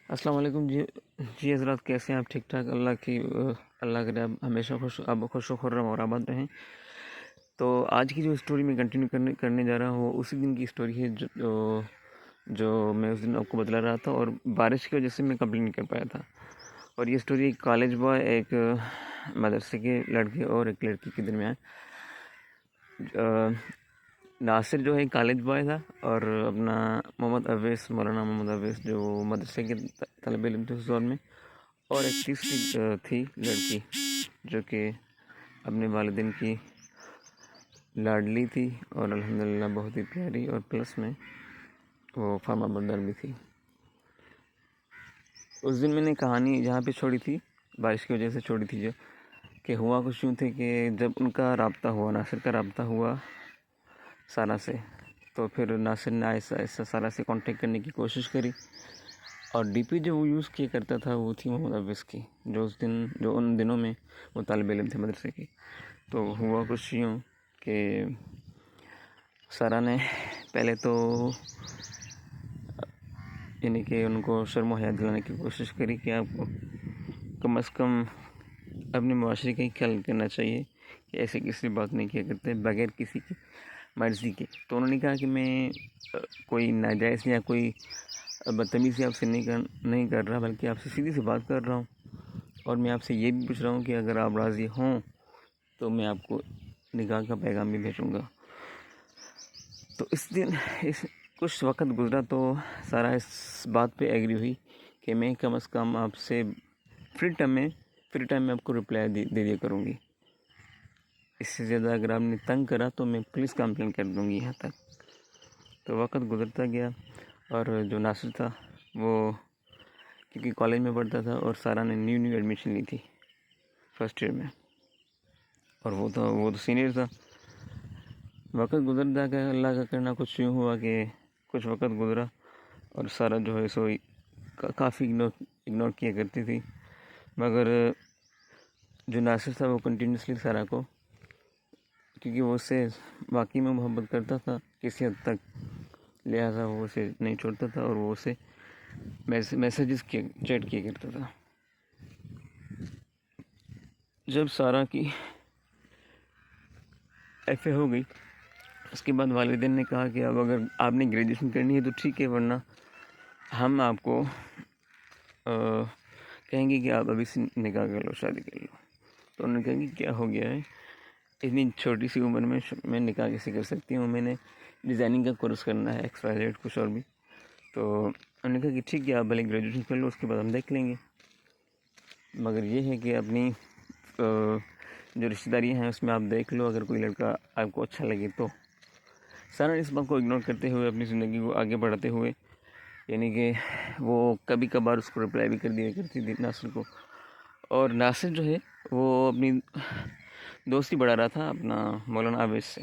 السلام علیکم جی حضرات، کیسے ہیں آپ؟ ٹھیک ٹھاک؟ اللہ کرے آپ ہمیشہ خوش و خرم اور آباد رہیں۔ تو آج کی جو اسٹوری میں کنٹینیو کرنے جا رہا ہوں وہ اسی دن کی اسٹوری ہے جو میں اس دن آپ کو بتلا رہا تھا، اور بارش کی وجہ سے میں کمپلیٹ نہیں کر پایا تھا۔ اور یہ اسٹوری ایک کالج بوائے، ایک مدرسے کے لڑکے اور ایک لڑکی کے درمیان۔ ناصر جو ہے کالج بوائے تھا، اور اپنا مولانا محمد اویس جو مدرسے کے طالب علم تھے اس دور میں، اور ایک تیسری تھی لڑکی جو کہ اپنے والدین کی لاڈلی تھی، اور الحمدللہ بہت ہی پیاری، اور پلس میں وہ فرما بردار بھی تھی۔ اس دن میں نے کہانی جہاں پہ چھوڑی تھی، بارش کی وجہ سے چھوڑی تھی، جو کہ ہوا کچھ یوں تھے کہ جب ان کا رابطہ ہوا، ناصر کا رابطہ ہوا سارا سے، تو پھر ناصر نے ایسا سارا سے کانٹیکٹ کرنے کی کوشش کری، اور ڈی پی جو وہ یوز کیا کرتا تھا وہ تھی محمد اویس کی، جو ان دنوں میں وہ طالب علم تھے مدرسے کی۔ تو ہوا کچھ یوں کہ سارا نے پہلے تو یعنی کہ ان کو شرم و حیا دلانے کی کوشش کری کہ آپ کو کم از کم اپنے معاشرے کا ہی خیال کرنا چاہیے، کہ ایسے کسی بات نہیں کیا کرتے بغیر کسی کی مرضی کے۔ تو انہوں نے کہا کہ میں کوئی ناجائز یا کوئی بدتمیزی آپ سے نہیں کر رہا، بلکہ آپ سے سیدھی سی بات کر رہا ہوں، اور میں آپ سے یہ بھی پوچھ رہا ہوں کہ اگر آپ راضی ہوں تو میں آپ کو نکاح کا پیغام بھی بھیجوں گا۔ تو کچھ وقت گزرا تو سارا اس بات پہ ایگری ہوئی کہ میں کم از کم آپ سے فری ٹائم میں آپ کو رپلائی دے دیا کروں گی۔ اس سے زیادہ اگر آپ نے تنگ کرا تو میں پولیس کمپلین کر دوں گی یہاں تک۔ تو وقت گزرتا گیا، اور جو ناصر تھا وہ کیونکہ کالج میں پڑھتا تھا، اور سارا نے نیو ایڈمیشن لی تھی فرسٹ ایئر میں، اور وہ تو سینئر تھا۔ وقت گزرتا گیا، اللہ کا کرنا کچھ یوں ہوا کہ کچھ وقت گزرا، اور سارا جو ہے سو کافی اگنور کیا کرتی تھی، مگر جو ناصر تھا وہ کنٹینیوسلی سارا کو، کیونکہ وہ اس سے واقعی میں محبت کرتا تھا کسی حد تک، لہٰذا وہ اسے نہیں چھوڑتا تھا، اور وہ اسے میسیجز چیٹ کیا کرتا تھا۔ جب سارا کی ایف اے ہو گئی، اس کے بعد والدین نے کہا کہ اب اگر آپ نے گریجویشن کرنی ہے تو ٹھیک ہے، ورنہ ہم آپ کو کہیں گے کہ آپ ابھی سے نکاح کر لو، شادی کر لو۔ تو انہوں نے کہا کہ کیا ہو گیا ہے، اتنی چھوٹی سی عمر میں نکاح کیسے کر سکتی ہوں، میں نے ڈیزائننگ کا کورس کرنا ہے، XYZ کچھ اور بھی۔ تو انہوں نے کہا کہ ٹھیک ہے، آپ بھلے گریجویشن کر لو، اس کے بعد ہم دیکھ لیں گے، مگر یہ ہے کہ اپنی جو رشتہ داریاں ہیں اس میں آپ دیکھ لو، اگر کوئی لڑکا آپ کو اچھا لگے تو۔ سارا اس بات کو اگنور کرتے ہوئے اپنی زندگی کو آگے بڑھاتے ہوئے، یعنی کہ وہ کبھی کبھار اس کو رپلائی بھی کر دیا کرتی تھی ناصر کو، اور ناصر جو ہے وہ اپنی دوستی بڑھا رہا تھا اپنا مولانا اویس سے،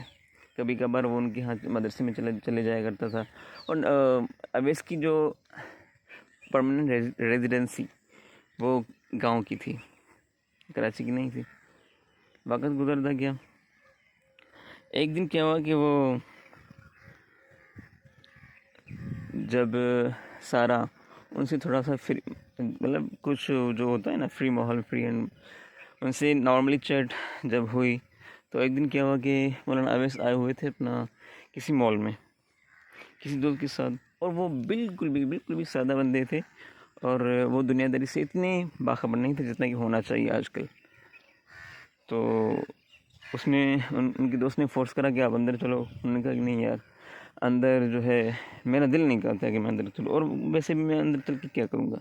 کبھی کبھار وہ ان کے ہاں مدرسے میں چلے جایا کرتا تھا، اور اویس کی جو پرماننٹ ریزیڈنسی وہ گاؤں کی تھی، کراچی کی نہیں تھی۔ وقت گزرتا گیا، ایک دن کیا ہوا کہ وہ جب سارا ان سے تھوڑا سا مطلب کچھ جو ہوتا ہے نا فری ماحول، فری اینڈ ان سے نارملی چیٹ جب ہوئی، تو ایک دن کیا ہوا کہ مولانا اویس آئے ہوئے تھے اپنا کسی مال میں کسی دوست کے ساتھ، اور وہ بالکل بھی سادہ بندے تھے، اور وہ دنیا داری سے اتنے باخبر نہیں تھے جتنا کہ ہونا چاہیے آج کل۔ تو اس نے ان کے دوست نے فورس کرا کہ آپ اندر چلو، انہوں نے کہا کہ نہیں یار، اندر جو ہے میرا دل نہیں کرتا کہ میں اندر چلوں، اور ویسے بھی میں اندر چل کے کیا کروں گا۔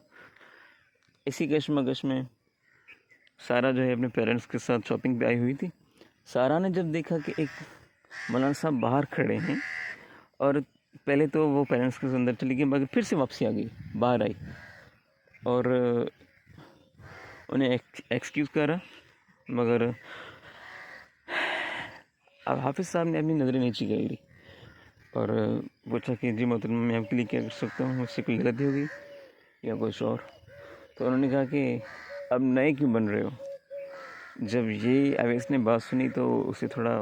اسی کشمکش میں سارا جو ہے اپنے پیرنٹس کے ساتھ شاپنگ پہ آئی ہوئی تھی۔ سارا نے جب دیکھا کہ ایک مولانا صاحب باہر کھڑے ہیں، اور پہلے تو وہ پیرنٹس کے اندر چلی گئی، مگر پھر سے واپسی آ گئی، باہر آئی، اور انہیں ایکسکیوز کرا، مگر اب حافظ صاحب نے اپنی نظریں نیچی کر لی، اور پوچھا کہ جی محترم، میں آپ کے لیے کیا کر سکتا ہوں، مجھ سے کوئی غلطی ہو گئی یا کچھ اور؟ تو انہوں نے کہا کہ اب نئے کیوں بن رہے ہو؟ جب یہ اویس نے بات سنی تو اسے تھوڑا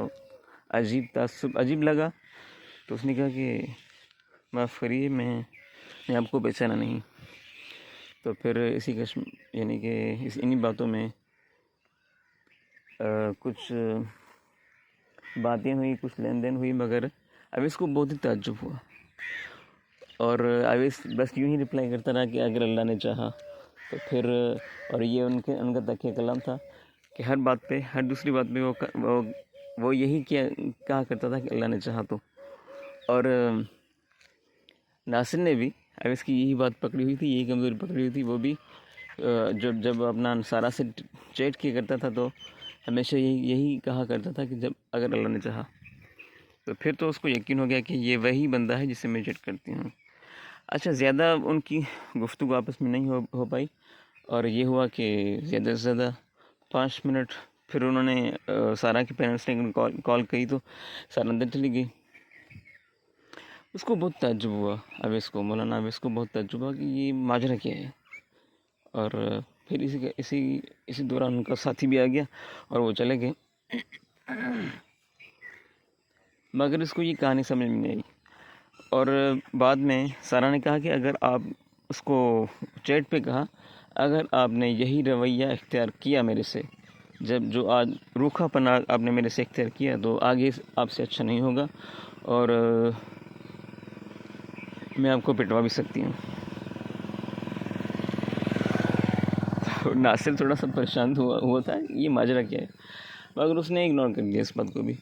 عجیب لگا، تو اس نے کہا کہ معاف کریے، میں آپ کو پہچانا نہیں۔ تو پھر اسی یعنی کہ انہی باتوں میں کچھ باتیں ہوئی، کچھ لین دین ہوئی، مگر اویس کو بہت ہی تعجب ہوا، اور اویس بس یوں ہی رپلائی کرتا رہا کہ اگر اللہ نے چاہا تو پھر، اور یہ ان کا تکیہ کلام تھا کہ ہر بات پہ، ہر دوسری بات پہ وہ یہی کہا کرتا تھا کہ اللہ نے چاہا تو. اور ناصر نے بھی اویس کی یہی بات پکڑی ہوئی تھی، یہی کمزوری پکڑی ہوئی تھی. وہ بھی جب اپنا سارا سے چیٹ کیا کرتا تھا تو ہمیشہ یہی کہا کرتا تھا کہ جب اگر اللہ نے چاہا. تو پھر تو اس کو یقین ہو گیا کہ یہ وہی بندہ ہے جس سے میں چیٹ کرتی ہوں. اچھا، زیادہ ان کی گفتگو آپس میں نہیں ہو پائی، اور یہ ہوا کہ زیادہ سے زیادہ 5 منٹ پھر انہوں نے سارا کے پیرنٹس نے کال کی تو سارا اندر چلی گئی. اس کو بہت تعجب ہوا، اویس کو، مولانا اویس کو بہت تعجب ہوا کہ یہ ماجرا کیا ہے. اور پھر اسی دوران ان کا ساتھی بھی آ گیا اور وہ چلے گئے. مگر اس کو یہ کہانی سمجھ میں نہیں آئی، اور بعد میں سارا نے کہا کہ اگر آپ اس کو چیٹ پہ کہا، اگر آپ نے یہی رویہ اختیار کیا میرے سے، جو آج روکھا پنا آپ نے میرے سے اختیار کیا، تو آگے آپ سے اچھا نہیں ہوگا، اور میں آپ کو پٹوا بھی سکتی ہوں. ناصر تھوڑا سا پریشان ہوا تھا یہ ماجرا کیا ہے، مگر اس نے اگنور کر دیا اس بات کو بھی.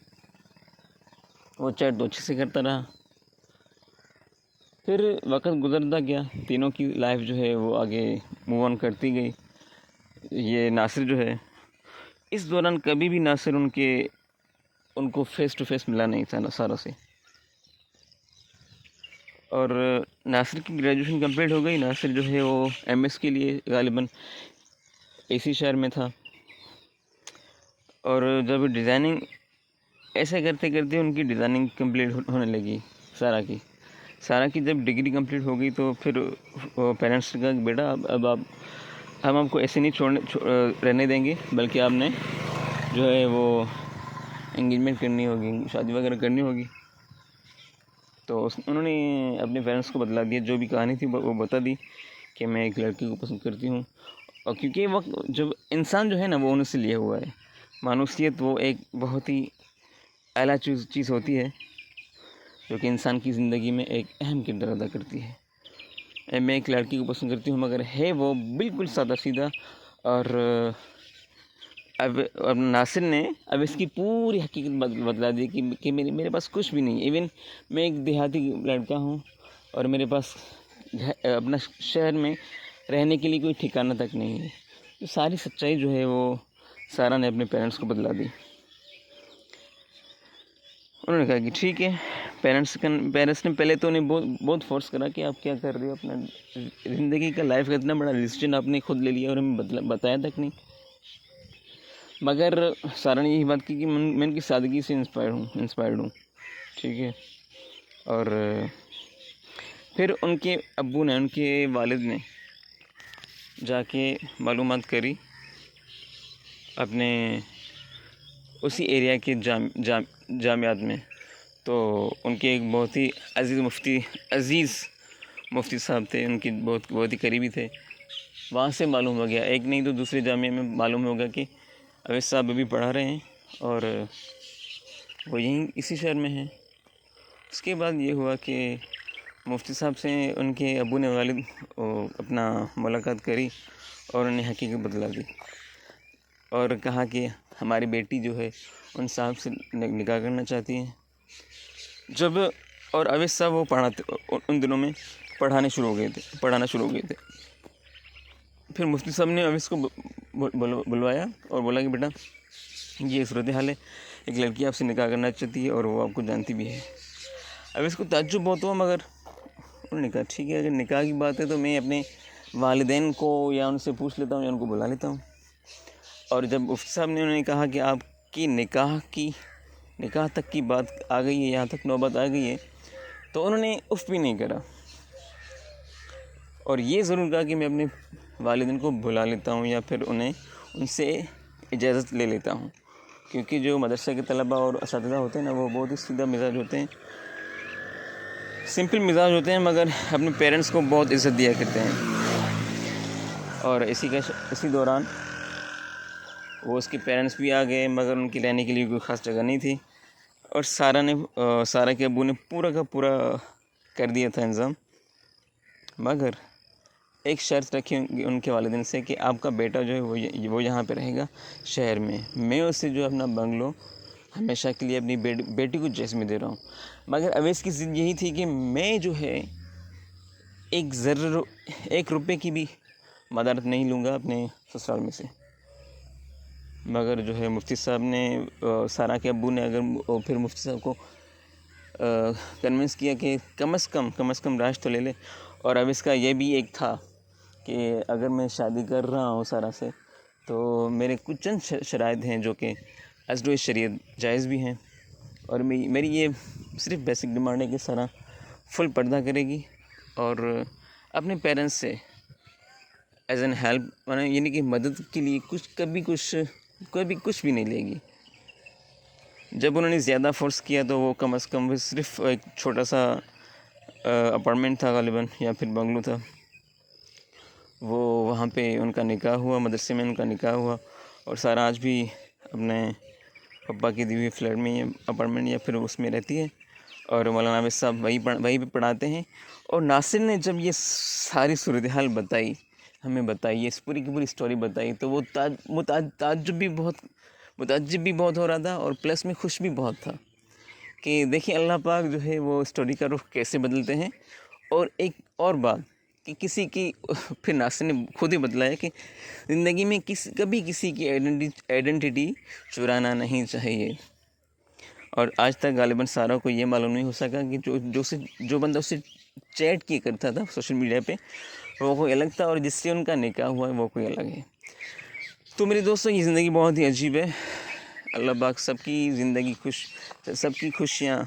وہ چیٹ تو اچھے سے کرتا رہا. پھر وقت گزرتا گیا، تینوں کی لائف جو ہے وہ آگے موو آن کرتی گئی. یہ ناصر جو ہے، اس دوران کبھی بھی ناصر ان کو فیس ٹو فیس ملا نہیں تھا سارا سے. اور ناصر کی گریجویشن کمپلیٹ ہو گئی. ناصر جو ہے وہ ایم ایس کے لیے غالباً اسی شہر میں تھا. اور جب ڈیزائننگ ایسے کرتے کرتے ان کی ڈیزائننگ کمپلیٹ ہونے لگی سارا کی جب ڈگری کمپلیٹ ہو گئی تو پھر پیرنٹس نے کہا کہ بیٹا اب ہم آپ کو ایسے نہیں رہنے دیں گے، بلکہ آپ نے جو ہے وہ انگیجمنٹ کرنی ہوگی، شادی وغیرہ کرنی ہوگی. تو انہوں نے اپنے پیرنٹس کو بتلا دیا، جو بھی کہانی تھی وہ بتا دی کہ میں ایک لڑکی کو پسند کرتی ہوں. اور کیونکہ وقت جب انسان جو ہے نا وہ ان سے لیا ہوا ہے، مانوسیت وہ ایک بہت ہی اعلیٰ چیز ہوتی ہے جو کہ انسان کی زندگی میں ایک اہم کردار ادا کرتی ہے. میں ایک لڑکی کو پسند کرتی ہوں، مگر ہے وہ بالکل سادہ سیدھا. اور اب ناصر نے اب اس کی پوری حقیقت بتلا دی کہ میرے پاس کچھ بھی نہیں. ایون میں ایک دیہاتی لڑکا ہوں، اور میرے پاس اپنا شہر میں رہنے کے لیے کوئی ٹھکانہ تک نہیں ہے. تو ساری سچائی جو ہے وہ سارا نے اپنے پیرنٹس کو بتلا دی. انہوں نے کہا کہ ٹھیک ہے. پیرنٹس نے پہلے تو انہیں بہت فورس کرا کہ آپ کیا کر رہے ہو، اپنا زندگی کا لائف کا اتنا بڑا ڈیسیژن آپ نے خود لے لیا اور ہمیں بتایا تک نہیں. مگر سارا نے یہی بات کی کہ میں ان کی سادگی سے انسپائرڈ ہوں. ٹھیک ہے. اور پھر ان کے ابو نے، ان کے والد نے جا کے معلومات کری اپنے اسی ایریا کے جامعات میں. تو ان کے ایک بہت ہی عزیز مفتی صاحب تھے، ان کی بہت ہی قریبی تھے. وہاں سے معلوم ہو گیا، ایک نہیں تو دوسرے جامعہ میں معلوم ہو گیا کہ اویس صاحب ابھی پڑھا رہے ہیں اور وہ یہیں اسی شہر میں ہیں. اس کے بعد یہ ہوا کہ مفتی صاحب سے ان کے ابو نے والد اپنا ملاقات کری اور انہیں حقیقت بتلا دی، اور کہا کہ ہماری بیٹی جو ہے ان صاحب سے نکاح کرنا چاہتی ہیں. اور اویس صاحب وہ ان دنوں میں پڑھانا شروع ہو گئے تھے. پھر مفتی صاحب نے اویس کو بلوایا اور بولا کہ بیٹا یہ صورتحال ہے، ایک لڑکی آپ سے نکاح کرنا چاہتی ہے اور وہ آپ کو جانتی بھی ہے. اویس کو تعجب بہت ہوا، مگر انہوں نے کہا ٹھیک ہے، اگر نکاح کی بات ہے تو میں اپنے والدین کو یا ان سے پوچھ لیتا ہوں یا ان کو بلا لیتا ہوں. اور جب مفتی صاحب نے انہوں نے کہا کہ آپ کی نکاح تک کی بات آ گئی ہے، یہاں تک نوبت آ گئی ہے، تو انہوں نے اف بھی نہیں کرا، اور یہ ضرور کہا کہ میں اپنے والدین کو بلا لیتا ہوں یا پھر ان سے اجازت لے لیتا ہوں. کیونکہ جو مدرسہ کے طلبہ اور اساتذہ ہوتے ہیں نا، وہ بہت ہی سیدھا مزاج ہوتے ہیں، سمپل مزاج ہوتے ہیں، مگر اپنے پیرنٹس کو بہت عزت دیا کرتے ہیں. اور اسی دوران وہ اس کے پیرنٹس بھی آ گئے، مگر ان کی رہنے کے لیے کوئی خاص جگہ نہیں تھی، اور سارہ کے ابو نے پورا کا پورا کر دیا تھا انتظام، مگر ایک شرط رکھی ان کے والدین سے کہ آپ کا بیٹا جو ہے وہ یہاں پہ رہے گا شہر میں اسے جو اپنا بنگلو ہمیشہ کے لیے اپنی بیٹی کو جیسے میں دے رہا ہوں۔ مگر اویس کی ضد یہی تھی کہ میں جو ہے ایک روپے کی بھی مدد نہیں لوں گا اپنے سسرال میں سے۔ مگر جو ہے مفتی صاحب نے، سارہ کے ابو نے پھر مفتی صاحب کو کنونس کیا کہ کم از کم راج تو لے لے، اور اب اس کا یہ بھی ایک تھا کہ اگر میں شادی کر رہا ہوں سارہ سے تو میرے کچھ چند شرائط ہیں جو کہ ازل شریعت جائز بھی ہیں، اور میری یہ صرف بیسک ڈیمانڈ ہے کہ سارہ فل پردہ کرے گی اور اپنے پیرنٹس سے ایز این ہیلپ یعنی کہ مدد کے لیے کبھی کچھ بھی نہیں لے گی۔ جب انہوں نے زیادہ فورس کیا تو وہ کم از کم صرف ایک چھوٹا سا اپارٹمنٹ تھا غالباً یا پھر بنگلو تھا، وہ وہاں پہ ان کا نکاح ہوا، مدرسے میں ان کا نکاح ہوا، اور سارہ آج بھی اپنے پپا کی دی ہوئی فلیٹ میں یا اپارٹمنٹ یا پھر اس میں رہتی ہے، اور مولانا عابد صاحب وہیں پہ پڑھاتے ہیں۔ اور ناصر نے جب یہ ساری صورتحال ہمیں بتائی، یہ پوری کی پوری اسٹوری بتائی، تو وہ تعجب بھی بہت ہو رہا تھا، اور پلس میں خوش بھی بہت تھا کہ دیکھیں اللہ پاک جو ہے وہ اسٹوری کا رخ کیسے بدلتے ہیں۔ اور ایک اور بات کہ کسی کی، پھر ناصر نے خود ہی بتلایا کہ زندگی میں کبھی کسی کی آئیڈینٹی چرانا نہیں چاہیے، اور آج تک غالباً سارہ کو یہ معلوم نہیں ہو سکا کہ جو بندہ اسے چیٹ کیا کرتا تھا سوشل میڈیا پہ وہ کوئی الگ تھا، اور جس سے ان کا نکاح ہوا ہے وہ کوئی الگ ہے۔ تو میرے دوستوں، یہ زندگی بہت ہی عجیب ہے۔ اللہ پاک سب کی زندگی سب کی خوشیاں،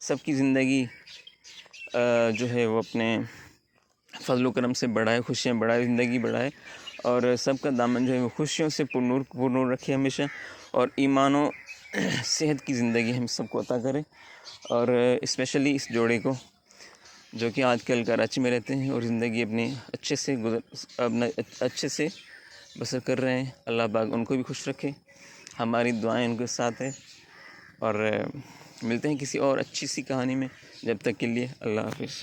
سب کی زندگی جو ہے وہ اپنے فضل و کرم سے بڑھائے، خوشیاں بڑھائے، زندگی بڑھائے، اور سب کا دامن جو ہے وہ خوشیوں سے پرنور رکھے ہمیشہ، اور ایمان و صحت کی زندگی ہم سب کو عطا کرے، اور اسپیشلی اس جوڑے کو جو کہ آج کل کراچی میں رہتے ہیں اور زندگی اپنی اچھے سے بسر کر رہے ہیں۔ اللہ پاک ان کو بھی خوش رکھے، ہماری دعائیں ان کے ساتھ ہیں، اور ملتے ہیں کسی اور اچھی سی کہانی میں، جب تک کے لیے اللہ حافظ۔